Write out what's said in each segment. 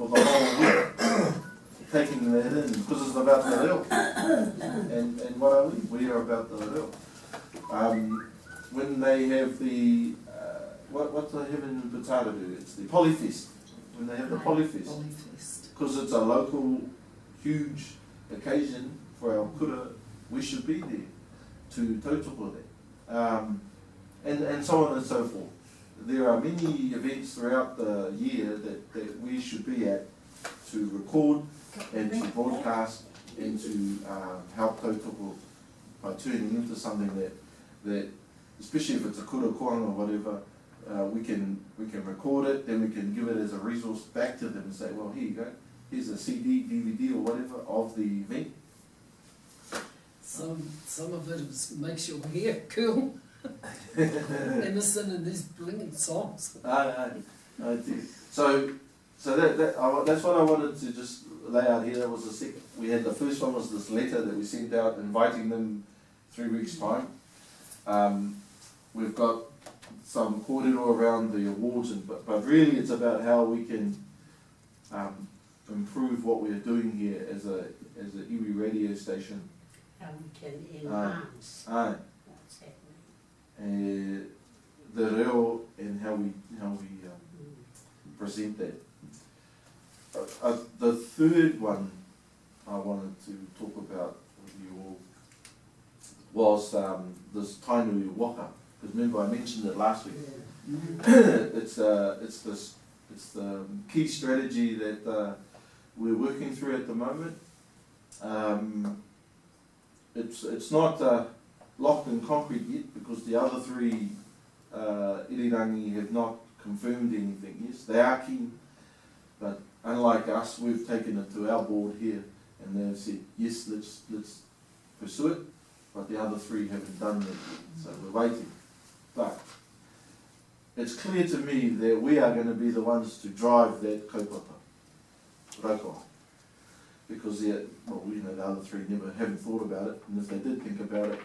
for the whole week, taking that in, because it's about the reo. And what are we? We are about the reo. When they have the, what do they have in Batadu? It's the Polyfest. When they have the Polyfest. Because it's a local, huge occasion for our kura, we should be there to tautoko that. And so on and so forth. There are many events throughout the year that we should be at to record and to broadcast and to help tautoko by turning into something that especially if it's a kura koanga or whatever, we can record it, then we can give it as a resource back to them and say, well, here you go, here's a CD, DVD or whatever of the event. Some of it makes your hair cool. And listen to these blinging songs. I do. So that's what I wanted to just lay out here. That was the second. We had the first one was this letter that we sent out inviting them 3 weeks' time. We've got some kōrero around the awards, but really it's about how we can improve what we're doing here as a iwi radio station. How we can enhance what's happening. The reo and how we present that. The third one I wanted to talk about with you all was this tainui waka. Because remember I mentioned it last week. It's the key strategy that we're working through at the moment. It's not locked in concrete yet because the other three irirangi have not confirmed anything. Yes, they are keen, but unlike us, we've taken it to our board here and they've said, yes, let's pursue it, but the other three haven't done that yet, so we're waiting. But it's clear to me that we are going to be the ones to drive that kaupapa, raukawa. Because the other three haven't thought about it, and if they did think about it,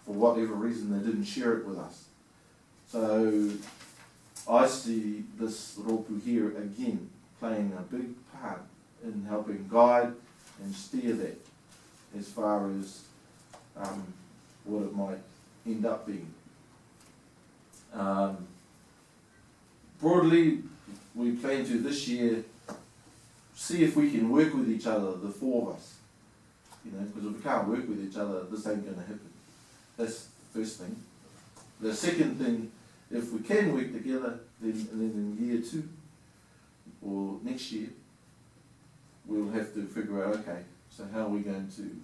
for whatever reason, they didn't share it with us. So I see this rōpū here again playing a big part in helping guide and steer that as far as what it might end up being. Broadly, we plan to this year see if we can work with each other, the four of us. Because if we can't work with each other, this ain't going to happen. That's the first thing. The second thing, if we can work together, then in year 2 or next year, we'll have to figure out, okay, so how are we going to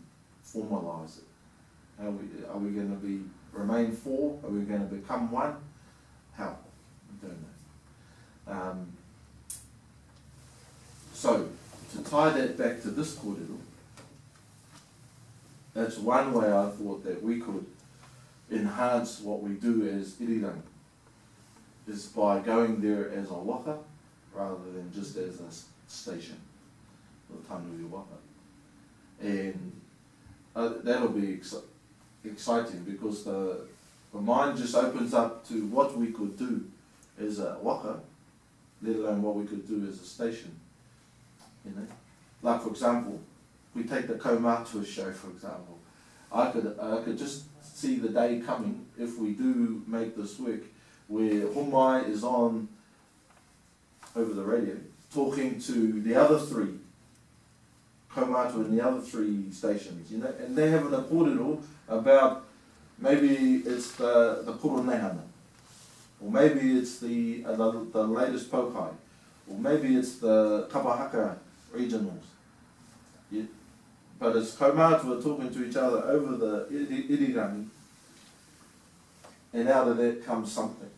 formalise it? Are we going to remain 4? Are we going to become 1? How? I don't know. So, to tie that back to this kōrero, that's one way I thought that we could enhance what we do as irirangi, is by going there as a waka rather than just as a station, the tainui waka. And that'll be exciting because the mind just opens up to what we could do as a waka, let alone what we could do as a station. Like for example, we take the Kaumātua show for example. I could just see the day coming if we do make this work where Homai is on over the radio talking to the other 3 Kaumātua and the other 3 stations, and they're having a kōrero about maybe it's the Koronehana, or maybe it's the latest Pokai, or maybe it's the Tapawha regionals. Yeah. But it's Kaumātua talking to each other over the irirangi, and out of that comes something.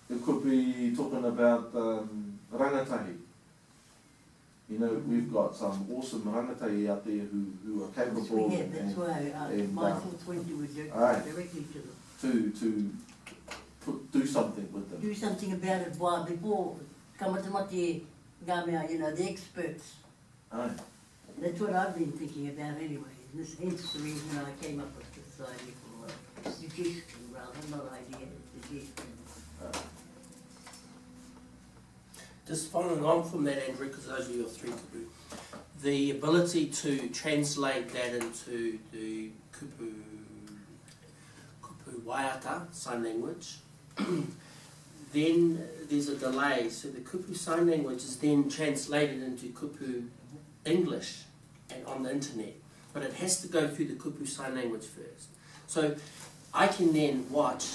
It could be talking about rangatahi. We've got some awesome rangatahi out there who are capable. Yeah, that's why my thoughts went to it directly to them. To do something with them. Do something about it before kamatamati gamea, the experts. Aye. That's what I've been thinking about anyway. Hence the reason I came up with this idea for suggestion rather, not idea, suggestion. just following on from that, Andrew, because those are your three kupu, the ability to translate that into the kupu waiata, sign language, then there's a delay. So the kupu sign language is then translated into kupu English and on the internet. But it has to go through the kupu sign language first. So I can then watch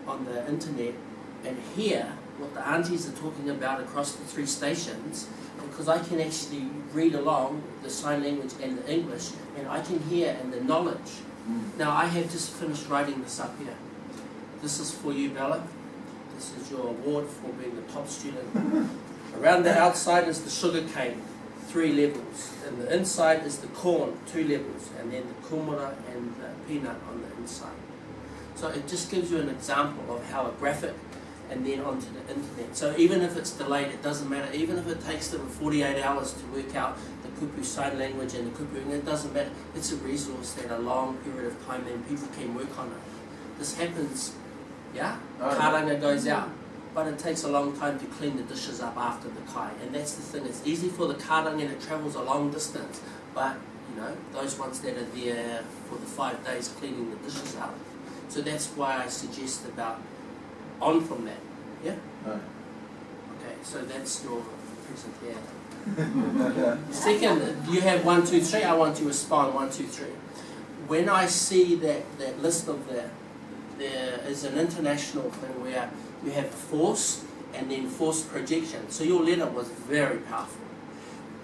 on the internet and hear what the aunties are talking about across the 3 stations, because I can actually read along the sign language and the English, and I can hear and the knowledge. Now I have just finished writing this up here. This is for you, Bella. This is your award for being the top student. Around the outside is the sugar cane, 3 levels, and the inside is the corn, 2 levels, and then the kumara and the peanut on the inside. So it just gives you an example of how a graphic, and then onto the internet. So even if it's delayed, it doesn't matter. Even if it takes them 48 hours to work out the kupu sign language and the kupu, it doesn't matter. It's a resource that a long period of time and people can work on it. This happens, yeah? Karanga goes out, but it takes a long time to clean the dishes up after the kai. And that's the thing, it's easy for the karanga and it travels a long distance, but you know, those ones that are there for the 5 days cleaning the dishes up. So that's why I suggest about on from that, yeah? Okay, so that's your presentation. Second, you have 1, 2, 3, I want to respond 1, 2, 3. When I see that list of there is an international thing where you have force and then force projection. So your letter was very powerful.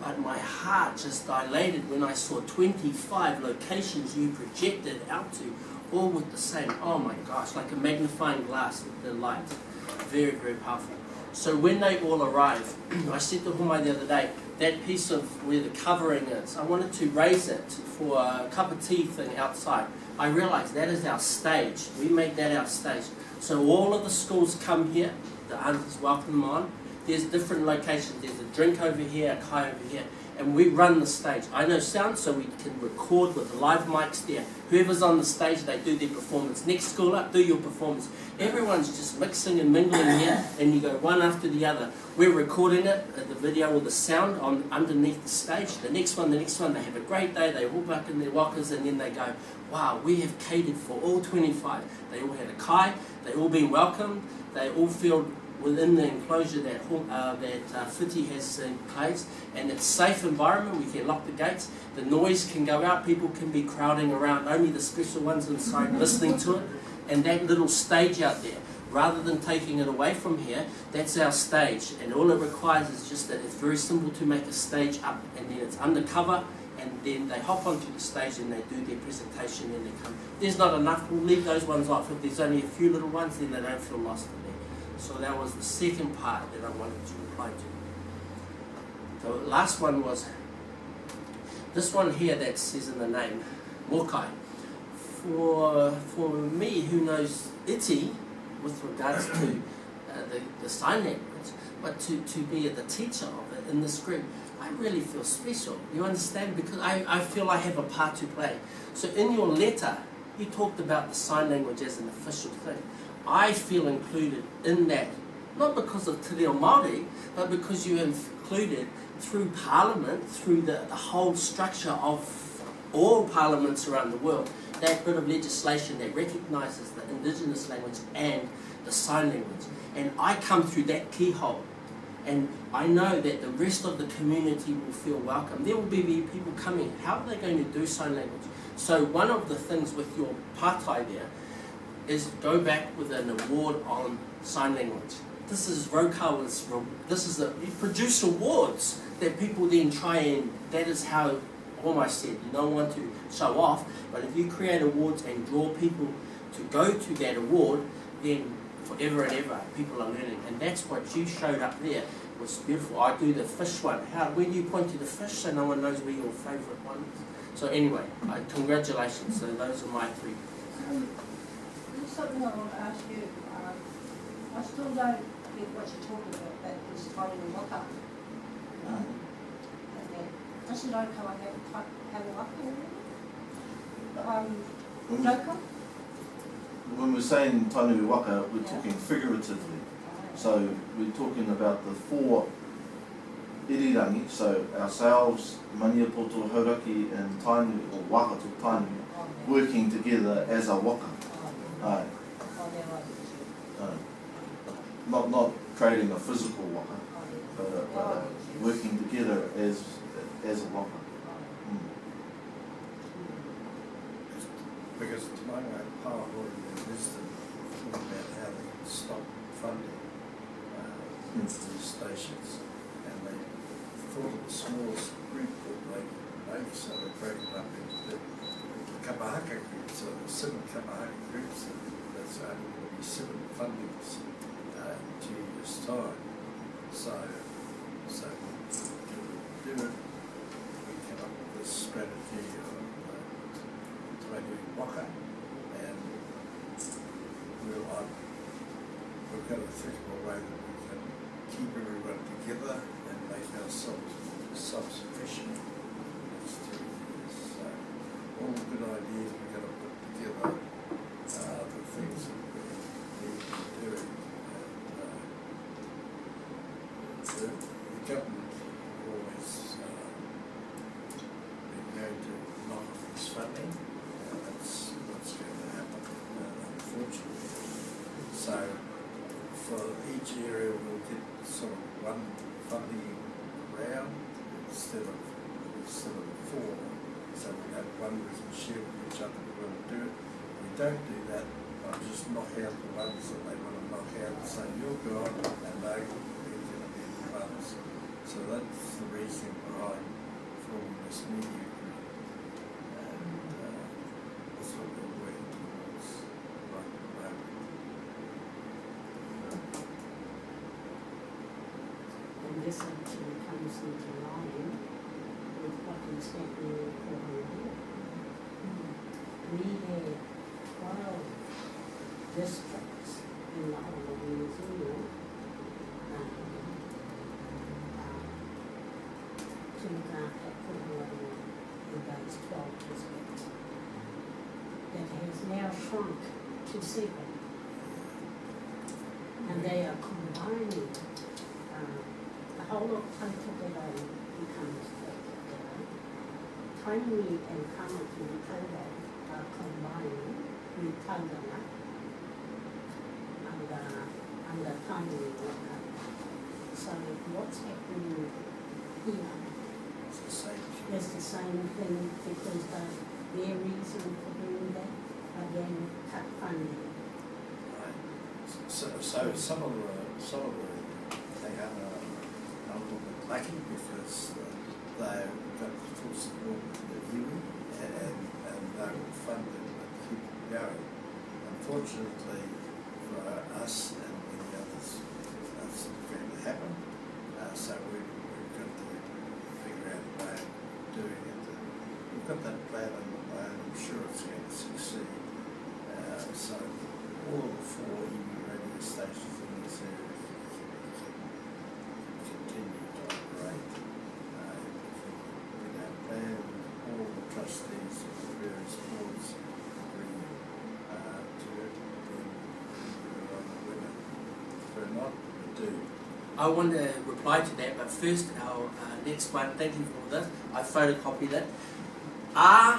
But my heart just dilated when I saw 25 locations you projected out to, all with the same, oh my gosh, like a magnifying glass with the light. Very, very powerful. So when they all arrive, I said to Homai the other day, that piece of where the covering is, I wanted to raise it for a cup of tea thing outside. I realized that is our stage. We made that our stage. So all of the schools come here, the aunties welcome them on. There's different locations. There's a drink over here, a kai over here, and we run the stage. I know sound, so we can record with the live mics there. Whoever's on the stage, they do their performance. Next school up, do your performance. Everyone's just mixing and mingling here, and you go one after the other. We're recording it, the video or the sound on underneath the stage. The next one, they have a great day. They all back in their walkers, and then they go, wow, we have catered for all 25. They all had a kai, they all been welcomed, they all feel within the enclosure that Whiti has in place, and it's a safe environment. We can lock the gates, the noise can go out, people can be crowding around, only the special ones inside listening to it, and that little stage out there, rather than taking it away from here, that's our stage, and all it requires is just that it's very simple to make a stage up, and then it's undercover, and then they hop onto the stage and they do their presentation and they come. There's not enough, we'll leave those ones off. If there's only a few little ones, then they don't feel lost in there. So that was the second part that I wanted to reply to. The last one was this one here that says in the name, Mokai. For me, who knows iti with regards to the sign language, but to be the teacher of it in this group, I really feel special. You understand? Because I feel I have a part to play. So in your letter, you talked about the sign language as an official thing. I feel included in that, not because of Te Reo Māori, but because you included through Parliament, through the whole structure of all parliaments around the world, that bit of legislation that recognises the Indigenous language and the sign language. And I come through that keyhole. And I know that the rest of the community will feel welcome. There will be people coming. How are they going to do sign language? So one of the things with your partai there is go back with an award on sign language. This is Rokawa's, you produce awards that people then try and, that is how almost said, you don't want to show off, but if you create awards and draw people to go to that award, then forever and ever people are learning. And that's what you showed up there. It was beautiful. I do the fish one. Where do you point to the fish so no one knows where your favourite one is? So anyway, congratulations. So those are my 3. There's something I want to ask you. I still don't get what you're talking about, that this tiny waka. I said, I come and have a waka. When we're saying tainui waka, we're talking figuratively. So we're talking about the 4 irirangi, so ourselves, Maniapoto, Hauraki and Tainu, or Wakato Tainu, working together as a waka. Aye. Not creating a physical waka, but working together as a waka. Because to my way, power and wisdom talk about how they can stop funding these stations, and they thought of the smallest group that they could make, so they broke it up into the kamahaka groups, so there's 7 kamahaka groups, and that's only going to be 7 fundings in 2 years' time. So to do it, we came up with this strategy of waka, and we've got to think of a way that we can keep everyone together and make ourselves self-sufficient in the next 3 years. So all the good ideas we've got to put together, the things that we need to do, and the government always been going to knock off this funding. That's what's going to happen, unfortunately. So, for each area we'll get sort of 1 funding round instead of 4. So we'll have 1 we can share with each other we want to do it. If we don't do that, I'll just knock out the ones that they want to knock out and say, you're gone, and they're going to be the ones. So that's the reason behind forming this media group. That's what we're working towards right at the moment. And this actually comes into line with what is happening in Tokoroa. We have 12 districts in the whole of New Zealand to look after Tokoroa in those 12 districts. That has now shrunk to 7. And they are combining the whole of Tokoroa becomes Tokoroa. Tainui and Kamaki Tokoroa are combining with Tauranga under Tainui waka. So what's happening here It's the same thing. is the same thing, because their reason for doing that, again, cut funding. Right. So some of the they are a little bit lucky because they've got full support of the iwi and they will fund it and keep it going. Unfortunately for us and many others, that's not going to happen. So we've got to figure out a way of doing it. We've got that plan in the way, and I'm sure it's going to succeed. So all of the 4 iwi radio stations in this area can continue to operate. With our plan, all the trustees of the various boards agree to it, then we're on the winner. If we're not, we do. I want to reply to that, but first our next one, thank you for this, I photocopied it. A,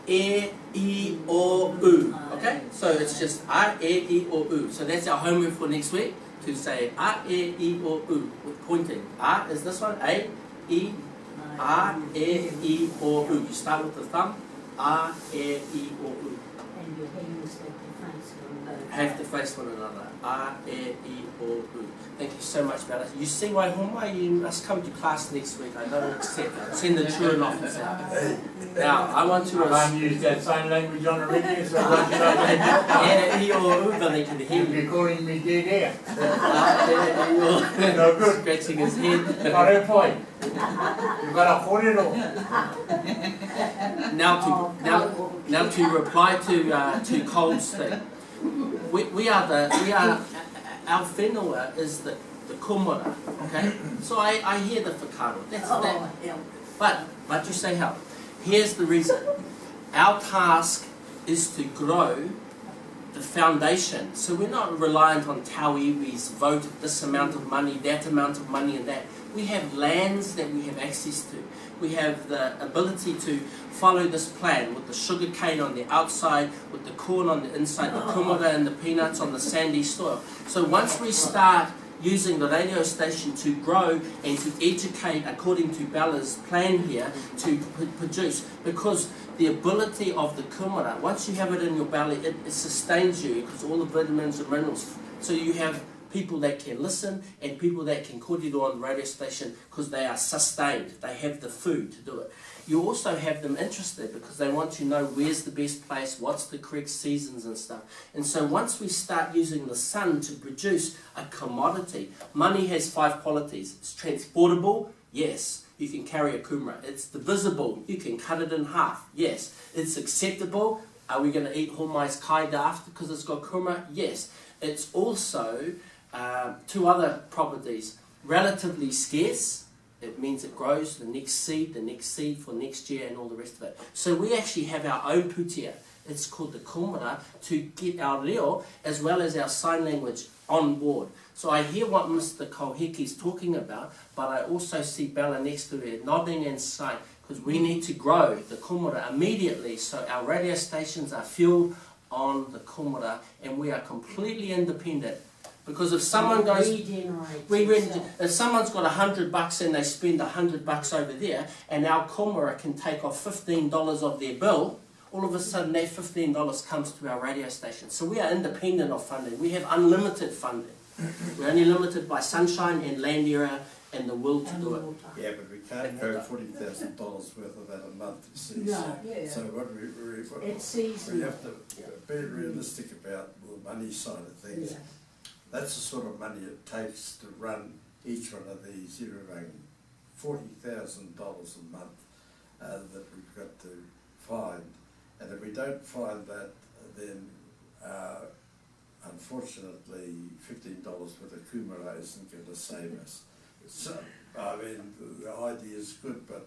E, I, O, U. Okay? So it's just A, E, I, O, U. So that's our homework for next week, to say A, E, I, O, U with pointing. A is this one, A, E, A, E, I, O, U. You start with the thumb, A, E, I, O, U. And your hands Have to face one another. A, E, I, O, U. Thank you so much, Bella. You see why you must come to class next week. I don't accept that. Send the truant office out. Now, I want to... I can't use that sign language on the radio, so I want you to E, I, O, U, then they can hear you. You're calling me dead air. No good. Scratching his head. Not a point. You got a kōrero. Now to reply to Cole's thing. Our whenua is the komora, okay? So I hear the whakaaro. That's that. But you say how? Here's the reason. Our task is to grow the foundation. So we're not reliant on tau iwi's vote of this amount of money, that amount of money and that. We have lands that we have access to. We have the ability to follow this plan with the sugar cane on the outside, with the corn on the inside, the kumara and the peanuts on the sandy soil. So once we start using the radio station to grow and to educate according to Bella's plan here to produce, because the ability of the kumara, once you have it in your belly, it sustains you because all the vitamins and minerals. So you have people that can listen and people that can kōrero on the radio station because they are sustained. They have the food to do it. You also have them interested because they want to know where's the best place, what's the correct seasons and stuff. And so once we start using the sun to produce a commodity, money has 5 qualities. It's transportable, yes, you can carry a kumara. It's divisible, you can cut it in half, yes. It's acceptable, are we going to eat homai's kai after because it's got kumara? Yes. It's also 2 other properties. Relatively scarce, it means it grows the next seed for next year and all the rest of it. So we actually have our own putia. It's called the kumara to get our reo as well as our sign language on board. So I hear what Mr. Kauheki is talking about, but I also see Bella next to her nodding and saying, because we need to grow the kumara immediately so our radio stations are fueled on the kumara and we are completely independent. Because if someone goes, if someone's got $100 and they spend $100 over there, and our kumara can take off $15 of their bill, all of a sudden that $15 comes to our radio station. So we are independent of funding. We have unlimited funding. We're only limited by sunshine and land area and the will to do it. Yeah, but we can't go $40,000 worth of that a month, you see. No. So what we have to be realistic about the money side of things. Yeah. That's the sort of money it takes to run each one of these. You're around $40,000 a month that we've got to find. And if we don't find that, then unfortunately $15 worth of kumara isn't going to save us. So, I mean, the idea is good, but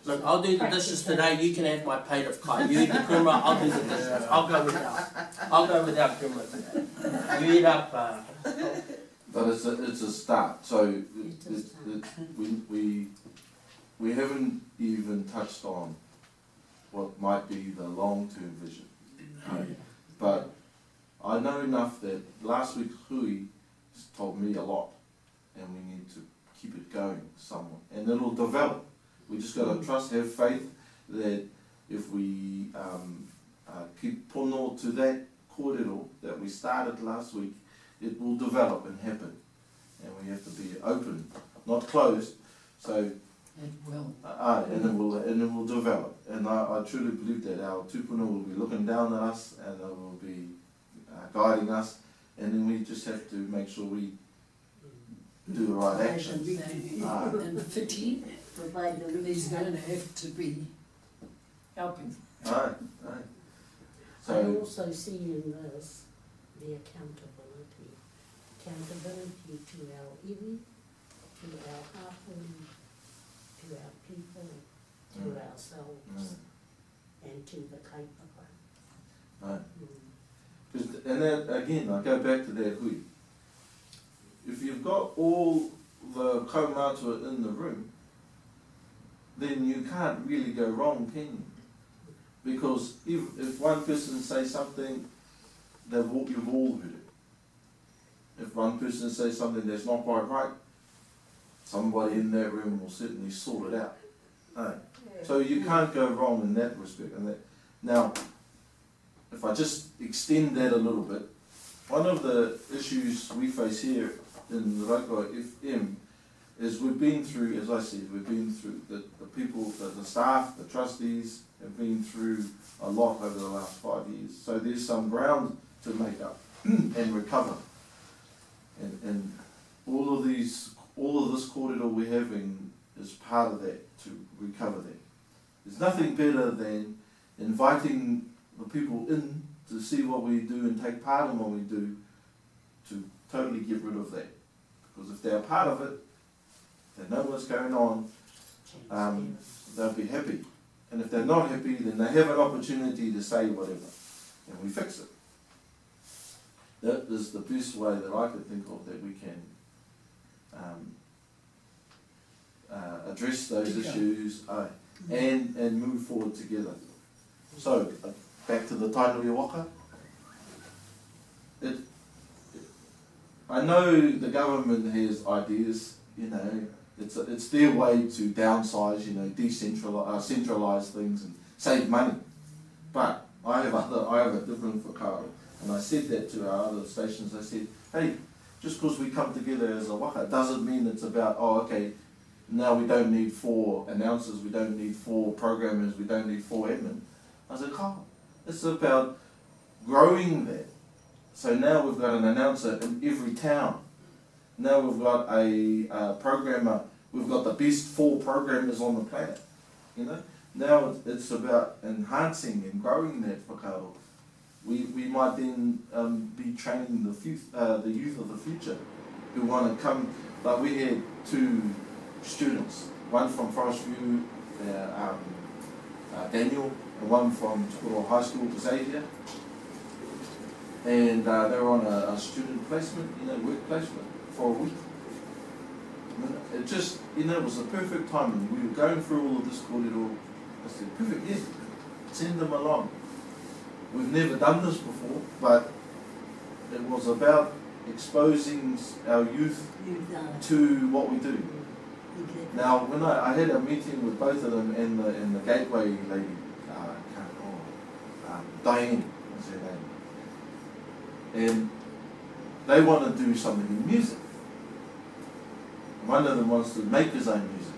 look, I'll do the dishes today, you can have my plate of kai. You eat the kumara, I'll do the dishes. I'll go without kumara today. You eat up. But it's a start. So we haven't even touched on what might be the long-term vision. But I know enough that last week Hui told me a lot, and we need to keep it going somewhat, and it'll develop. We just got to trust, have faith that if we keep pono to that kōrero that we started last week, it will develop and happen. And we have to be open, not closed. So It will. and it will develop. And I truly believe that our tupuna will be looking down at us and they will be guiding us. And then we just have to make sure we do the right actions. And Fiti, Provide the he's going to have to be helping. Aye. I So also see in this the accountability. Accountability to our iwi, to our hapun, to our people, to ourselves, and to the kaipapa. Aye. And then again, I go back to that hui. If you've got all the kaumātua in the room, then you can't really go wrong, can you? Because if one person says something, you've all heard it. If one person says something that's not quite right, somebody in that room will certainly sort it out. Right? So you can't go wrong in that respect. Now, if I just extend that a little bit, one of the issues we face here in the Raukawa FM is we've been through, as I said, the people, the staff, the trustees have been through a lot over the last 5 years. So there's some ground to make up and recover. And all of this kōrero we're having is part of that, to recover that. There's nothing better than inviting the people in to see what we do and take part in what we do, to totally get rid of that. Because if they're a part of it, they know what's going on, they'll be happy. And if they're not happy, then they have an opportunity to say whatever, and we fix it. That is the best way that I could think of that we can address those Tika. issues and move forward together. So, back to the Tainui Waka. I know the government has ideas, you know, it's their way to downsize, you know, centralise things and save money. But I have a different whakaaro, and I said that to our other stations. I said, hey, just because we come together as a waka doesn't mean it's about, oh, okay, now we don't need 4 announcers, we don't need 4 programmers, we don't need 4 admin. I said, Carl, it's about growing that. So now we've got an announcer in every town. Now we've got a programmer, we've got the best 4 programmers on the planet, you know. Now it's about enhancing and growing that whakaaro. We might then be training the youth of the future who want to come. Like we had 2 students, one from Forest View, Daniel, and one from Tokoroa High School, Xavier. And they were on a student placement, you know, work placement for a week. It just, you know, it was the perfect timing. We were going through all of this kōrero. I said, perfect, yeah, send them along. We've never done this before, but it was about exposing our youth to what we do. Now, when I had a meeting with both of them and the gateway lady, Diane was her name, and they want to do something in music. One of them wants to make his own music.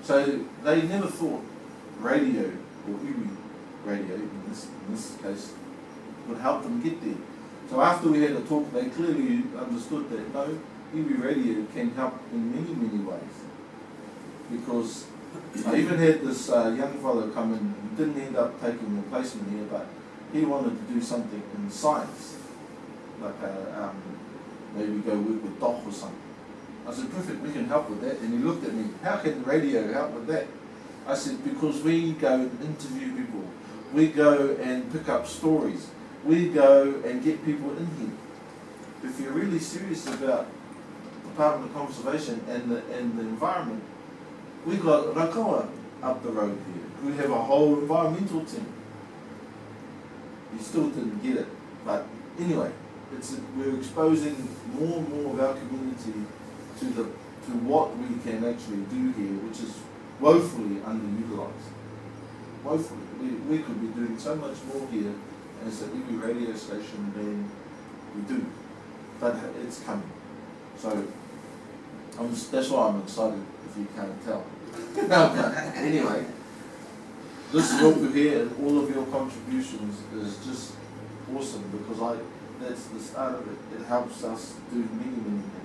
So they never thought radio or iwi radio, in this case, would help them get there. So after we had a talk, they clearly understood that no, iwi radio can help in many, many ways. Because I even had this young fellow come in, he didn't end up taking the placement here, but he wanted to do something in science, like maybe go work with Doc or something. I said, perfect, we can help with that. And he looked at me, how can radio help with that? I said, because we go and interview people. We go and pick up stories. We go and get people in here. If you're really serious about Department of Conservation and the environment, we got Rakawa up the road here. We have a whole environmental team. You still didn't get it. But anyway, we're exposing more and more of our community to what we can actually do here, which is woefully underutilised. Woefully. We could be doing so much more here as an iwi radio station than we do. But it's coming. So that's why I'm excited, if you can't tell. Anyway, this work here and all of your contributions is just awesome, because that's the start of it. It helps us do many, many things.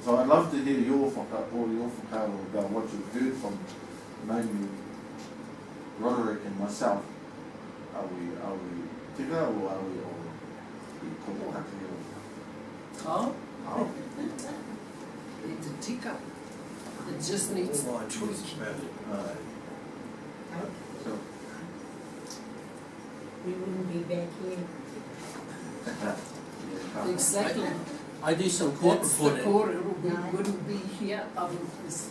So I'd love to hear your whakaaro about what you've heard from mainly Roderick and myself. Are we tika or are we all? Oh, Oh. it's a tika. It just needs All my views tweak. about it. So, We wouldn't be back here. yeah, Exactly. I do some court That's the reporting. core, we wouldn't be here otherwise.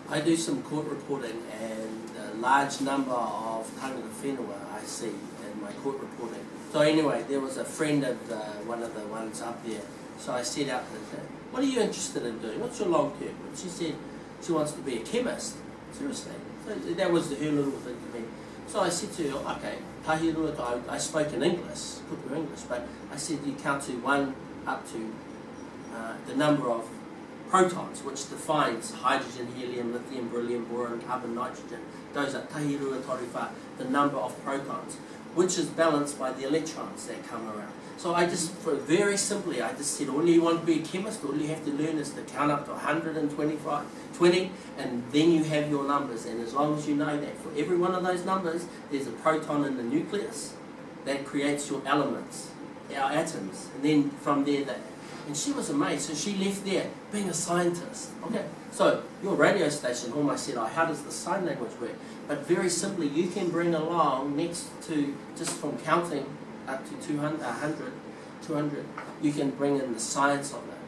I do some court reporting, and a large number of tangata whenua I see in my court reporting. So anyway, there was a friend of one of the ones up there. So I said out to her, what are you interested in doing? What's your long term? And she said she wants to be a chemist. Seriously. So that was her little thing to me. So I said to her, okay, tahirua, I spoke in English, kupu English, but I said you count to 1 up to the number of protons, which defines hydrogen, helium, lithium, beryllium, boron, carbon, nitrogen. Those are tahirua toriwha, the number of protons, which is balanced by the electrons that come around. So I just, very simply, I just said, all you want to be a chemist, all you have to learn is to count up to 120, and then you have your numbers. And as long as you know that for every one of those numbers, there's a proton in the nucleus that creates your elements, our atoms. And then from there, and she was amazed. So she left there being a scientist. Okay, so your radio station almost said, oh, how does the sign language work? But very simply, you can bring along next to, just from counting up to 200, you can bring in the science of it.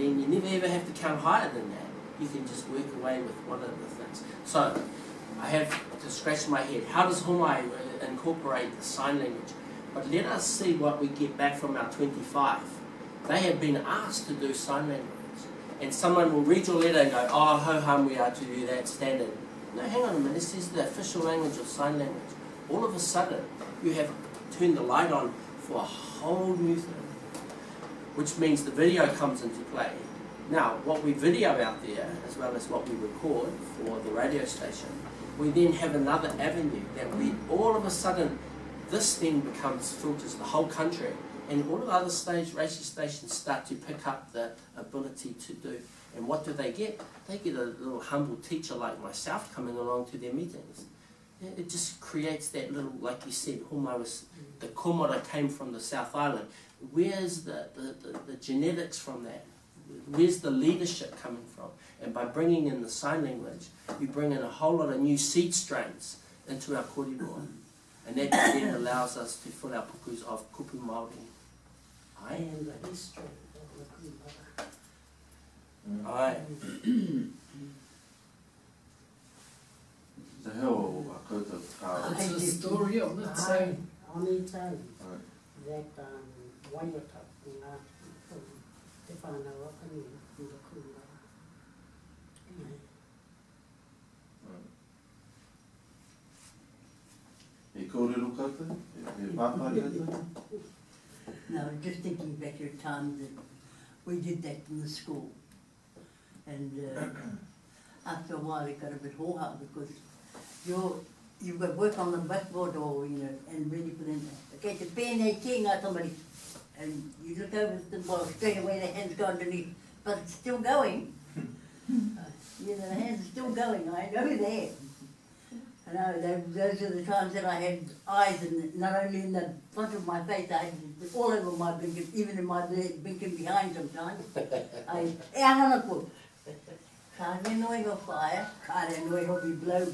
then you never ever have to count higher than that. You can just work away with one of the things. So I have to scratch my head. How does Homai incorporate the sign language? But let us see what we get back from our 25. They have been asked to do sign language. And someone will read your letter and go, oh, ho hum, we are to do that standard. No, hang on a minute, this is the official language of sign language. All of a sudden, you have turned the light on for a whole new thing, which means the video comes into play. Now, what we video out there, as well as what we record for the radio station, we then have another avenue that we, all of a sudden, this thing filters the whole country, and all of the other radio stations start to pick up the ability to do. And what do? They get a little humble teacher like myself coming along to their meetings. It just creates that little, like you said, the komora came from the South Island. Where's the genetics from that? Where's the leadership coming from? And by bringing in the sign language, you bring in a whole lot of new seed strains into our kōrero. And that then allows us to fill our pukus of kupu Māori. Aye? And the history of the kumara. Aye. Te heo a koutou kāra. It's a story on its own. On its own. Right. That waiata i ngā te whānau akani i the kumara. E kōrero koutou? E pāpari koutou? No, just thinking back to the time that we did that in the school. And after a while it got a bit hard because you've got work on the blackboard or, and ready for them. Okay, te pēnei ki ngā tamari. And you look over at them, well, straight away the hand's gone underneath, but it's still going. The hand's still going, I know that. I know, those are the times that I had eyes, and not only in the front of my face, I had it all over my blinking, even in my blinking behind sometimes. E ahana ko. Ka renoi ho whaia, ka renoi ho be blown.